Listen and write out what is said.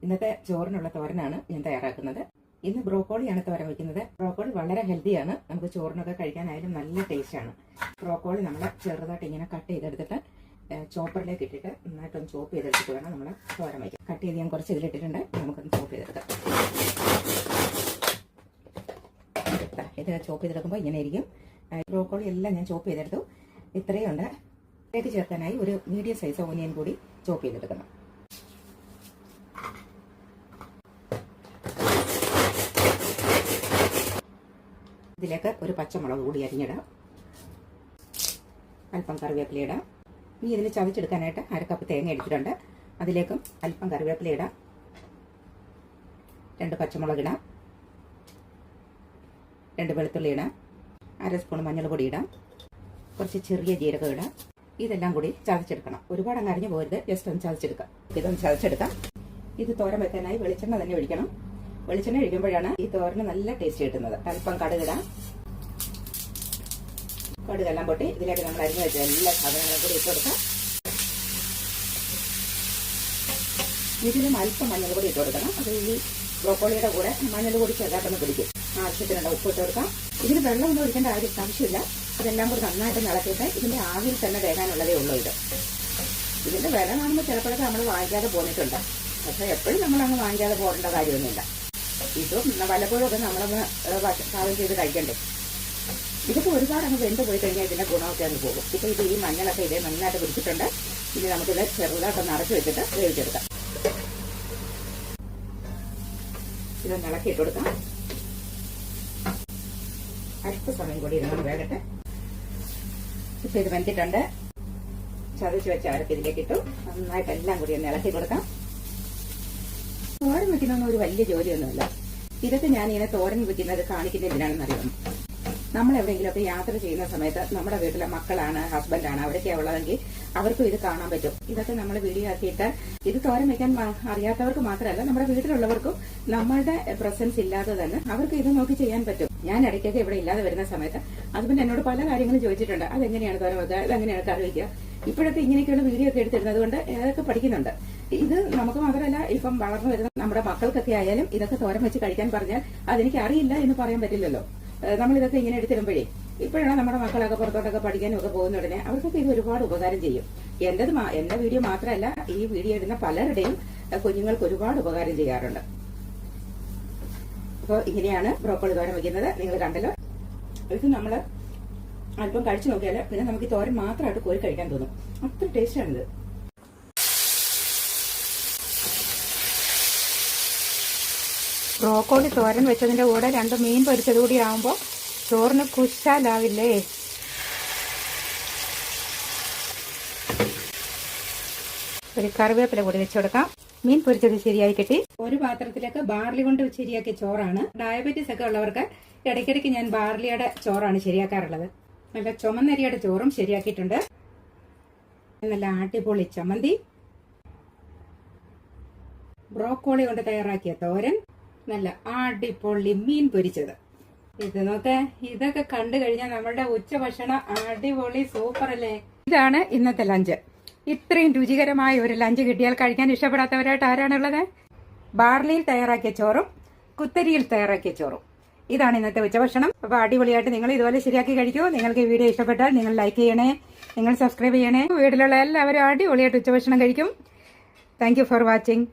ഇന്നത്തെ ചോറിനുള്ള തോരനാണ് ഞാൻ തയ്യാറാക്കുന്നത്. ഇന്ന് ബ്രോക്കോളിയാണ് തോരൻ വയ്ക്കുന്നത്. ബ്രോക്കോളി വളരെ ഹെൽത്തിയാണ്. നമുക്ക് ചോറിനൊക്കെ കഴിക്കാനായാലും നല്ല ടേസ്റ്റാണ്. ബ്രോക്കോളി നമ്മൾ ചെറുതായിട്ട് ഇങ്ങനെ കട്ട് ചെയ്തെടുത്തിട്ട് ചോപ്പറിലേക്ക് ഇട്ടിട്ട് നന്നായിട്ടൊന്ന് ചോപ്പ് ചെയ്തെടുത്തിട്ട് വേണം നമ്മൾ തോരൻ വയ്ക്കാം. കട്ട് ചെയ്ത് ഞാൻ കുറച്ച് ഇതിലിട്ടിട്ടുണ്ട്. നമുക്കൊന്ന് ചോപ്പ് ചെയ്തെടുക്കാം. ഇത് ചോപ്പ് ചെയ്തെടുക്കുമ്പോൾ ഇങ്ങനെ ഇരിക്കും. ബ്രോക്കോളി എല്ലാം ഞാൻ ചോപ്പ് ചെയ്തെടുത്തു. ഇത്രയുണ്ട്. ഇതിലേക്ക് ചേർക്കാനായി ഒരു മീഡിയം സൈസ് ഓനിയൻ കൂടി ചോപ്പ് ചെയ്തെടുക്കണം. ഇതിലേക്ക് ഒരു പച്ചമുളക് കൂടി അരിഞ്ഞിടാം. അല്പം കറിവേപ്പില ഇടാം. ഇനി ഇതിന് ചതച്ചെടുക്കാനായിട്ട് അരക്കപ്പ് തേങ്ങ എടുത്തിട്ടുണ്ട്. അതിലേക്കും അല്പം കറിവേപ്പില ഇടാം. 2 പച്ചമുളക് ഇടാം. 2 വെളുത്തുള്ളി ഇടാം. 1/2 സ്പൂൺ മഞ്ഞൾ പൊടി ഇടാം. കുറച്ച് ചെറിയ ജീരകം ഇടാം. ഇതെല്ലാം കൂടി ചതച്ചെടുക്കണം. ഒരുപാട് അങ്ങ് അരിഞ്ഞു പോകരുത്. ജസ്റ്റ് ഒന്ന് ചതച്ചെടുക്കാം. ഇതൊന്ന് ചതച്ചെടുക്കാം. ഇത് തോരൻ വെക്കാനായി വെളിച്ചെണ്ണ തന്നെ ഒഴിക്കണം. വെളിച്ചെണ്ണ ഒഴിക്കുമ്പോഴാണ് ഈ തോരന് നല്ല ടേസ്റ്റ് കിട്ടുന്നത്. അല്പം കടുകിടാം. കടുകെല്ലാം പൊട്ടി ഇതിലേക്ക് നമ്മൾ അരിഞ്ഞു വെച്ച എല്ലാ സാധനങ്ങളും കൂടി ഇട്ട് കൊടുക്കാം. ഇതിലും അല്പം മഞ്ഞൾ പൊടി ഇട്ട് കൊടുക്കണം. അത് ഈ ബ്രോക്കോളിയുടെ കൂടെ മഞ്ഞൾ പൊടി ചെറുതായിട്ടൊന്ന് പിടിക്കും. ആവശ്യത്തിനുള്ള ഉപ്പ് ഇട്ട് കൊടുക്കാം. ഇതിന് വെള്ളമൊന്നും ഒഴിക്കേണ്ട ആവശ്യമില്ല. അതെല്ലാം കൂടി നന്നായിട്ട് ഇളക്കിയിട്ട് ഇതിന്റെ ആവിയിൽ തന്നെ വേകാനുള്ളതേ ഉള്ളൂ. ഇതിന്റെ വില കാണുമ്പോൾ ചിലപ്പോഴൊക്കെ നമ്മൾ വാങ്ങിക്കാതെ പോന്നിട്ടുണ്ട്. പക്ഷെ എപ്പോഴും നമ്മളങ്ങ് വാങ്ങിക്കാതെ പോകേണ്ട കാര്യമൊന്നുമില്ല. ഇതും വല്ലപ്പോഴും ഒക്കെ നമ്മളൊന്ന് പാകം ചെയ്ത് കഴിക്കണ്ടേ. ഇതിപ്പോ ഒരുപാട് അങ്ങ് വെന്ത് പോയി കഴിഞ്ഞാൽ ഇതിന്റെ ഗുണമൊക്കെ അങ്ങ് പോകും. ഇപ്പൊ ഇത് ഈ മഞ്ഞളൊക്കെ ഇതേ നന്നായിട്ട് പിടിച്ചിട്ടുണ്ട്. ഇനി നമുക്കിത് ചെറുതായിട്ടൊന്ന് അടച്ചു വെച്ചിട്ട് വേവിച്ചെടുക്കാം. ഇതൊന്ന് ഇളക്കിയിട്ട് കൊടുക്കാം. അല്പസമയം കൂടി ഇരുന്ന് വേകട്ടെ. ഇപ്പൊ ഇത് വെന്തിട്ടുണ്ട്. ചതച്ച് വെച്ച അരക്ക് ഇതിലേക്ക് ഇട്ടു. നന്നായിട്ട് എല്ലാം കൂടി ഒന്ന് ഇളക്കി കൊടുക്കാം. തോരൻ വെക്കുന്നൊന്നും ഒരു വലിയ ജോലിയൊന്നുമില്ല. ഇതൊക്കെ ഞാൻ ഇങ്ങനെ തോരൻ വെക്കുന്നത് കാണിക്കുന്ന എന്തിനാണെന്ന് അറിയാം. നമ്മൾ എവിടെയെങ്കിലുമൊക്കെ യാത്ര ചെയ്യുന്ന സമയത്ത് നമ്മുടെ വീട്ടിലെ മക്കളാണ്, ഹസ്ബൻഡാണ്, അവിടെയൊക്കെ ഉള്ളതെങ്കിൽ അവർക്കും ഇത് കാണാൻ പറ്റും. ഇതൊക്കെ നമ്മൾ വീഡിയോ ആക്കിയിട്ട് ഇത് തോരൻ വെക്കാൻ അറിയാത്തവർക്ക് മാത്രമല്ല, നമ്മുടെ വീട്ടിലുള്ളവർക്കും നമ്മളുടെ പ്രസൻസ് ഇല്ലാതെ തന്നെ അവർക്ക് ഇത് നോക്കി ചെയ്യാൻ പറ്റും. ഞാൻ ഇടയ്ക്കൊക്കെ ഇവിടെ ഇല്ലാതെ വരുന്ന സമയത്ത് ഹസ്ബൻഡ് എന്നോട് പല കാര്യങ്ങളും ചോദിച്ചിട്ടുണ്ട്. അതെങ്ങനെയാണ് തോരൻ വെക്കുക, ഇതെങ്ങനെയാണ് കറി വയ്ക്കുക. ഇപ്പോഴത്തെ ഇങ്ങനെയൊക്കെയുള്ള വീഡിയോ ഒക്കെ എടുത്തിരുന്നത് കൊണ്ട് അതൊക്കെ പഠിക്കുന്നുണ്ട്. ഇത് നമുക്ക് മാത്രമല്ല, ഇപ്പം വളർന്നു വരുന്ന നമ്മുടെ മക്കൾക്കൊക്കെ ആയാലും ഇതൊക്കെ തോരൻ വെച്ച് കഴിക്കാൻ പറഞ്ഞാൽ അതെനിക്ക് അറിയില്ല എന്ന് പറയാൻ പറ്റില്ലല്ലോ. നമ്മളിതൊക്കെ ഇങ്ങനെ എടുത്തിടുമ്പോഴേ ഇപ്പോഴാണ് നമ്മുടെ മക്കളൊക്കെ പുറത്തോട്ടൊക്കെ പഠിക്കാനും ഒക്കെ പോകുന്ന ഉടനെ അവർക്കൊക്കെ ഇത് ഒരുപാട് ഉപകാരം ചെയ്യും. എന്റെ വീഡിയോ മാത്രമല്ല, ഈ വീഡിയോ ഇടുന്ന പലരുടെയും കുഞ്ഞുങ്ങൾക്ക് ഒരുപാട് ഉപകാരം ചെയ്യാറുണ്ട്. അപ്പോൾ ഇങ്ങനെയാണ് ബ്രോക്കോളി തോരൻ വയ്ക്കുന്നത്. നിങ്ങൾ കണ്ടല്ലോ. ഇത് നമ്മൾ അല്പം കഴിച്ചു നോക്കിയാൽ പിന്നെ നമുക്ക് ഈ തോരൻ മാത്രമായിട്ട് കോരി കഴിക്കാൻ തോന്നും. അത്ര ടേസ്റ്റാണിത്. ബ്രോക്കോളി തോരൻ വെച്ചതിന്റെ കൂടെ 2 മീൻ പൊരിച്ചത് കൂടി ആവുമ്പോൾ ചോറിന് കുശാലാവില്ലേ. ഒരു കറിവേപ്പില കൂടി വെച്ചു കൊടുക്കാം. മീൻ പൊരിച്ചത് ശരിയായി കിട്ടി. ഒരു പാത്രത്തിലേക്ക് ബാർലി കൊണ്ട് ശരിയാക്കിയ ചോറാണ്. ഡയബറ്റീസ് ഒക്കെ ഉള്ളവർക്ക് ഇടയ്ക്കിടയ്ക്ക് ഞാൻ ബാർലിയുടെ ചോറാണ് ശരിയാക്കാറുള്ളത്. നല്ല ചുമന്നരിയുടെ ചോറും ശരിയാക്കിയിട്ടുണ്ട്. നല്ല അടിപൊളി ചമ്മന്തി, ബ്രോക്കോളി കൊണ്ട് തയ്യാറാക്കിയ തോരൻ, നല്ല അടിപൊളി മീൻ പൊരിച്ചത്. ഇത് നോക്ക്. ഇതൊക്കെ കണ്ടു കഴിഞ്ഞാൽ നമ്മുടെ ഉച്ചഭക്ഷണം അടിപൊളി സൂപ്പർ അല്ലേ. ഇതാണ് ഇന്നത്തെ ലഞ്ച്. ഇത്രയും രുചികരമായ ഒരു ലഞ്ച് കിട്ടിയാൽ കഴിക്കാൻ ഇഷ്ടപ്പെടാത്തവരായിട്ട് ആരാണുള്ളത്? ബാർലിയിൽ തയ്യാറാക്കിയ ചോറും കുത്തരിയിൽ തയ്യാറാക്കിയ ചോറും. ഇതാണ് ഇന്നത്തെ ഉച്ചഭക്ഷണം. അപ്പൊ അടിപൊളിയായിട്ട് നിങ്ങൾ ഇതുപോലെ ശരിയാക്കി കഴിക്കൂ. നിങ്ങൾക്ക് ഈ വീഡിയോ ഇഷ്ടപ്പെട്ടാൽ നിങ്ങൾ ലൈക്ക് ചെയ്യണേ, നിങ്ങൾ സബ്സ്ക്രൈബ് ചെയ്യണേ. വീട്ടിലുള്ള എല്ലാവരും അടിപൊളിയായിട്ട് ഉച്ചഭക്ഷണം കഴിക്കും. Thank you for watching.